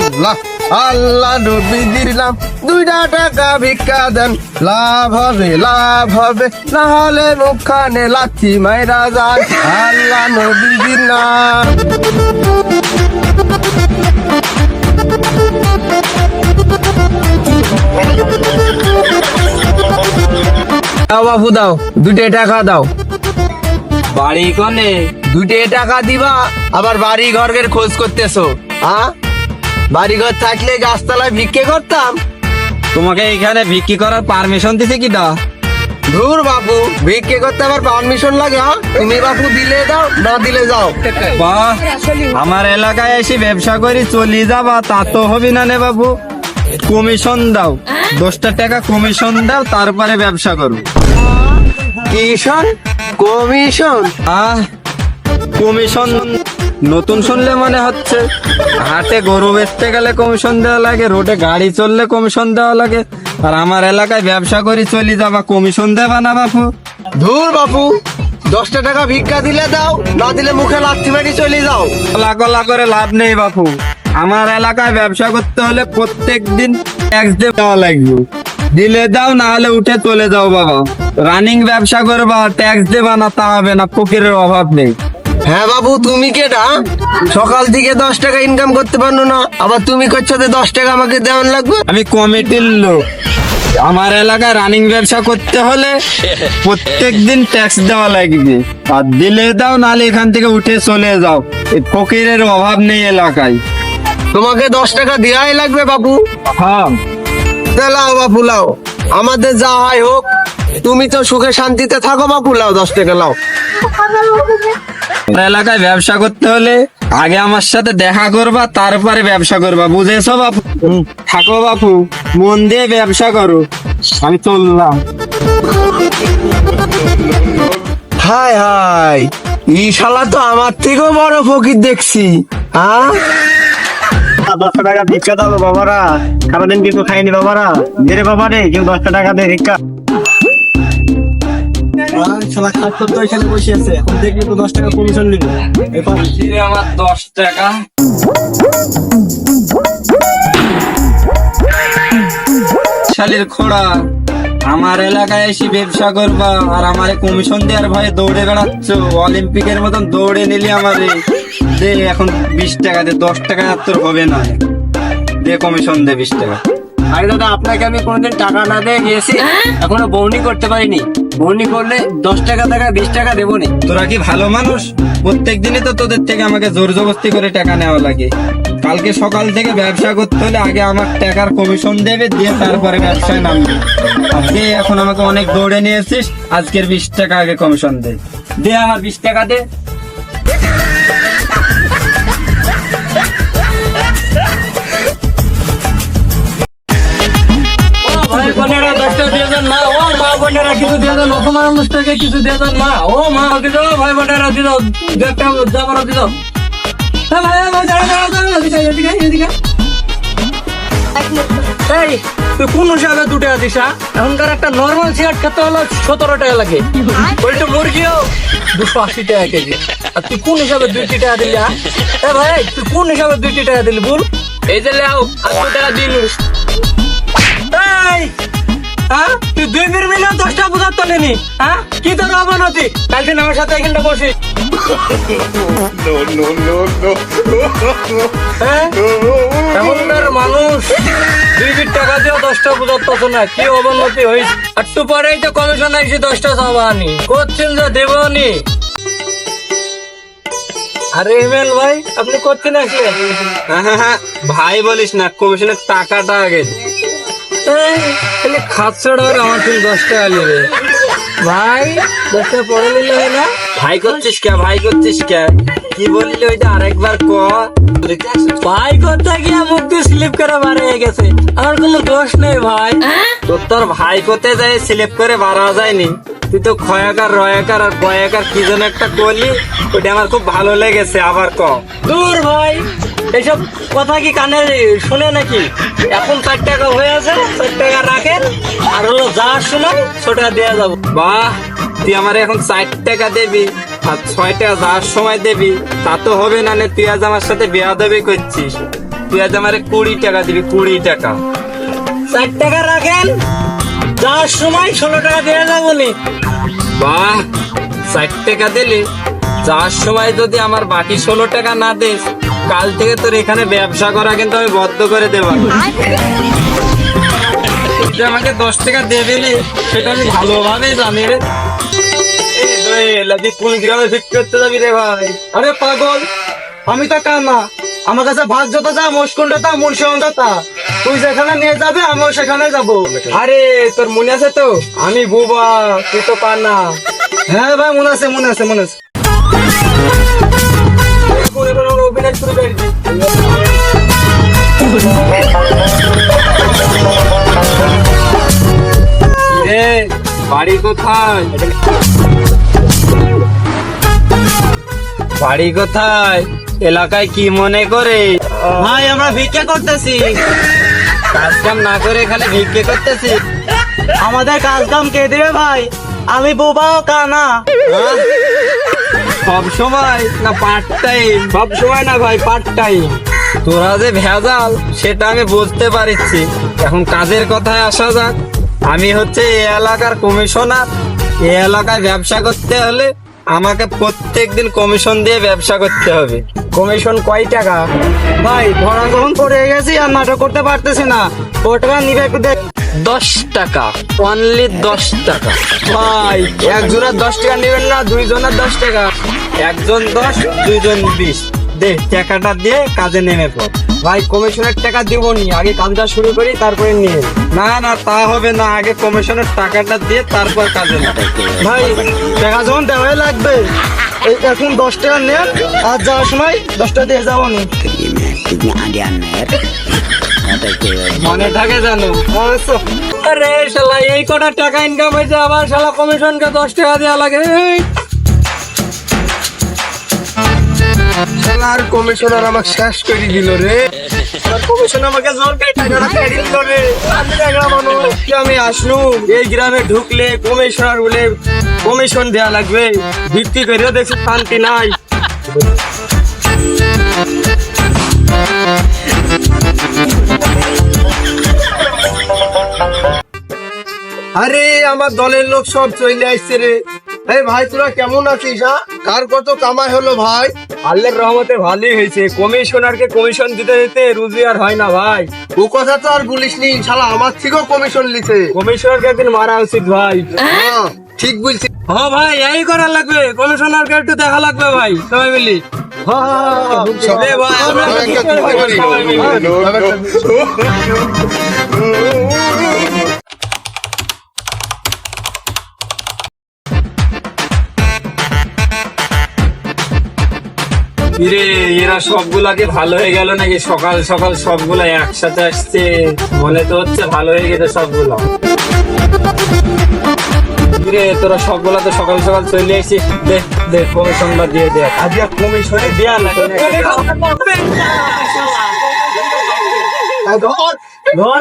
আল্লাহ আল্লাহ নবীজির নাম, 2টা টাকা ভিক্ষা দেন, লাভ হবে না হলে মুখখানে লাচ্ছি মাইরা যান, আল্লাহ নবীজির নাম। দাও বাবু দাও, 2টা টাকা দাও। বাড়ি কোনে? 2টা টাকা দিবা, আবার বাড়ি ঘরের খোঁজ করতেছো? বাড়ি ঘর থাকলে গাছতলায় ভিক্ষে করতাম? তোমাকে এখানে বিক্রি করার পারমিশন দিছে কি দা? ধুর বাপু, ভিক্ষে করতে আবার পারমিশন লাগে? তুমি বাপু দিলে দাও, না দিলে যাও। বাহ, আমার এলাকায় এসে ব্যবসা করি চলি যাবা, তা তো হবি না নে বাবু। কমিশন দাও, 10টা টাকা কমিশন দাও, তারপরে ব্যবসা করো। কমিশন? কমিশন নতুন শুনলে মনে হচ্ছে। হাটে গরু বেচতে গেলে কমিশন দেওয়া লাগে, রোডে গাড়ি চললে কমিশন দেওয়া লাগে, আর আমার এলাকায় ব্যবসা করি চলি যাবা, কমিশন দেবা না বাপু? ধুর বাপু, 10টা টাকা ভিক্ষা দিলে দাও, না দিলে মুখে লাথি মারি চলে যাও। কলা করে লাভ নেই বাপু। আমার এলাকায় ব্যবসা করতে হলে প্রত্যেক দিন ট্যাক্স দেওয়া লাগবে। দিলে দাও, না হলে উঠে চলে যাও বাবা। রানিং ব্যবসা করবা, ট্যাক্স দেবা না তা হবে না, ফকিরের অভাব নেই। হ্যাঁ বাবু, তুমি কেটা? সকাল থেকে 10 টাকা ইনকাম করতে পারো না, আবার তুমি করছো 10 টাকা আমাকে দেওয়ান লাগবে? আমি কমিটির লোক, আমার এলাকায় রানিং ব্যবসা করতে হলে প্রত্যেক দিন ট্যাক্স দেওয়া লাগবে। আর দিলে দাও, নাহলে এখান থেকে উঠে চলে যাও। এই ফকিরের অভাব নেই এলাকায়। তোমাকে 10 টাকা দেওয়াই লাগবে বাবু? হ্যাঁ, লাও বাপু লাও, আমাদের যা হয় হোক, তুমি তো সুখে শান্তিতে থাকো বাপু, লাও 10 টাকা লাও। আমার এলাকায় ব্যবসা করতে হলে আগে আমার সাথে দেখা করবা, তারপরে ব্যবসা করবা, বুঝেছো বাপু? থাকো বাপু, মন দিয়ে ব্যবসা করো। আমি চললাম। হাই হাই, এই শালা তো আমার থেকেও বড় ফকির দেখছি। 10 টাকা ভিক্ষা দাও বাবারা, সারাদিন কিছু খাইনি বাবারা, ধীরে বাবা রে, কেউ 10 টাকা দিয়ে ভিক্ষা। শালা খাচ্ছ তো এখানে বসে আছে, এখন দেখলে তো 10 টাকা কমিশন নিবে। আমার 10 টাকা। শালির খোড়া, আমার এলাকায় এসে ব্যবসা করবা আর আমারে কমিশন দেওয়ার ভয়ে দৌড়ে বেড়াচ্ছ। অলিম্পিকের মতন দৌড়ে নিলি আমারে। দে এখন 20 টাকা দে, 10 টাকা আর তোর হবে না। দে কমিশন দে 20 টাকা। আরে দাদা, আপনাকে আমি কোনোদিন টাকা না দিয়ে গিয়েছি, এখনো বউনি করতে পারিনি। বউনি করলে 10 টাকা 20 টাকা দেবো নি। তোরা কি ভালো মানুষ? প্রত্যেক দিনই তো তোদের থেকে আমাকে জোর জবরদস্তি করে টাকা নেওয়া লাগে। কালকে সকাল থেকে ব্যবসা করতে হলে আগে আমার টাকার কমিশন দেবে, দিয়ে তারপরে ব্যবসায় নামবে। আজকে এখন আমাকে অনেক দৌড়ে নিয়েছিস, আজকের 20 টাকা আগে কমিশন দে। দে আমার 20 টাকা দে। ভাই বোনেরা 10 টাকা দিয়ে দেন না, ও মা বোনেরা কিছু দিয়ে দেন, অপমান অনুষ্ঠানকে কিছু দিয়ে দেন না, ও মা দিয়ে দাও, ভাই বোনেরা দিয়ে দাও, একটা জামারা দিয়ে দাও। হ্যাঁ ভাই, দাঁড়া, এদিকে। এই, তুই কোন হিসাবে 2 টাকা দিস? এখনকার একটা নর্মাল সিগারেট খেতে হলো 17 টাকা লাগে, ওইটা মুরগিও 280 টাকা কেজি। আর তুই কোন হিসাবে 2 টাকা দিলি? ভাই, তুই কোন হিসাবে 2 টাকা দিলি বল? এই যে লেও, আর 2 টাকা দিন। তুই 2 বের মিলে 10 টাকা বুঝার তো নেনি। কি তোর অবনতি? কালকে আমার সাথে এখানটা বসে। এখনকার মানুষ 2 টাকা দিয়েও 10 টাকা বুঝার তো না, কি অবনতি হয়েছে। একটু পরেই তো কমিশন আইসি 10 টাকা চাবানি করছেন যে দেবনি। আরে ইমেল ভাই, আপনি করছেন আসলে? হ্যাঁ, ভাই বলিস না, কমিশনের টাকাটা আগে দে। খালি খাচ্ছড় আমার তুমি 10 টাকা নেবে ভাই, 10 টাকা পরে নিলে হয় না? ভাই করছিস কে? কি বললি ওইটা আরেকবার ক। ভাই করতে গিয়ে মুখ দিয়ে স্লিপ করে বার হয়ে গেছে, আমার কোনো দোষ নেই ভাই। তোর ভাই করতে যাই স্লিপ করে বাড়া যায়নি। তুই তো ক্ষয়াকার রয়াকার আর বয়াকার কি যেন একটা করলি, ওইটা আমার খুব ভালো লেগেছে, আবার ক। দূর ভাই, এইসব কথা কি কানে শুনে নাকি? এখন 4 টাকা হয়ে আছে, 4 টাকা রাখেন, আর হলো যা শোনায় 6 টাকা দেওয়া যাবো। বাহ, তুই আমার এখন 4 টাকা দেবি আর 6 টাকা যাওয়ার সময় দেবি, তা তো হবে না। তুই আজ আমার সাথে বেয়াদবি করছিস। তুই আজ আমার 20 টাকা দিবি, 20 টাকা। 4 টাকা রাখেন, যাওয়ার সময় 16 টাকা দিয়ে যাবো নি। বাহ, 60 টাকা দিলি, যাওয়ার সময় যদি আমার বাকি 16 টাকা না দিস, কাল থেকে তোর এখানে ব্যবসা করা কিন্তু আমি বন্ধ করে দেব। তুই আমাকে 10 টাকা দেবে নি, সেটা আমি ভালোভাবেই জানি রে। এই দোয়েল, আজকে কোন গ্রামে ভিক্ষা করতে যাবি রে ভাই? আরে পাগল, আমি তো কানা, আমার কাছে ভাগ যত যা মুশকুন্ডা তা মুন্সিগঞ্জ তা, তুই যেখানে নিয়ে যাবে আমিও সেখানে যাবো। আরে তোর মনে আছে তো, আমি বুবা, তুই তো কানা। হ্যাঁ ভাই, মনে আছে মনে আছে মনে আছে। অভিনয় শুরু করে দিই। এ, বাড়ি কোথায়? বাড়ি কোথায়? এলাকায় কি মনে করে? ভাই আমরা ভিক্ষা করতেছি। কাজ কাম না করে খালি ভিক্ষে করতেছি? আমাদের কাজ কাম কে দেবে ভাই? আমি বোবাও কানা। সব সময় না পার্ট টাইম? সব সময় না ভাই, পার্ট টাইম। তোরা যে ভেজাল সেটা আমি বুঝতে পারছি। এখন কাজের কথায় আসা যাক। আমি হচ্ছে এই এলাকার কমিশনার। এই এলাকায় ব্যবসা করতে হলে আমাকে প্রত্যেকদিন কমিশন দিয়ে ব্যবসা করতে হবে। কমিশন কয় টাকা? ভাই ধরা যখন পড়ে গেছি আর নাটক করতে পারতেছি না, ওটা নিবে একটু দেখ। 10 টাকা, অনলি 10 টাকা। ভাই একজনের 10 টাকা নেবেন না, দুইজনের 10 টাকা। একজন 10, দুইজন 20। দে টাকাটা দিয়ে কাজে নেমে পড়। ভাই কমিশনের টাকা দিব নি, আগে কাজটা শুরু করি তারপরে নিয়ে। না না, তা হবে না, আগে কমিশনের টাকাটা দিয়ে তারপর কাজে নেবে। ভাই টাকা যখন দেওয়াই লাগবে, এই এখন 10 টাকা নেন, আর যাওয়ার সময় 10 টাকা দিয়ে যাবো নি। মনে থাকে জানো? আরে শালা, এই কটা টাকা ইনকাম হয়েছে, আবার শালা কমিশনকে 10 টাকা দেওয়া লাগে। আর কমিশনার আমাকে শেষ করে দিল রে। কমিশন আমাকে জোর করে টাকাটা কেটে দিল রে। আমি টাকা মানুষ, আমি আসলুম এই গ্রামে ঢুকলে কমিশনার বলে কমিশন দেয়া লাগবে, ভিত্তি করেও দেখছি শান্তি নাই। আরে আমার দলের লোক সব চলে আসছে রে। এই ভাই তোরা কেমন আছিস? কার কত কামাই হলো ভাই? আল্লাহর রহমতে ভালোই হয়েছে। কমিশনারকে কমিশন দিতে দিতে রুজি আর হয় না ভাই। ও কথা তো আর বলিসনি, শালা আমার থেকেও কমিশন লিছে। কমিশনারকে একদিন মারা উচিত ভাই। হ্যাঁ, ঠিক বলছিস। হ্যাঁ ভাই, এই করা লাগবে, কমিশনারকে একটু দেখা লাগবে ভাই, সবাই মিলি। সব- এ ভাই, আমরা সবাই একটা কি করবো? করি। সবাই মিলি। কিরে, এরা সবগুলাকে ভালো হয়ে গেল নাকি? সকাল সকাল সবগুলা একসাথে আসছে, মনে তো হচ্ছে ভালো হয়ে গেছে সবগুলো। কিরে, তোরা সবগুলা তো সকাল সকাল চলে আসছিস, দে দে কমিশনটা দিয়ে দে। আজকে কমিশনে দেয়া লাগে না। ধর ধর।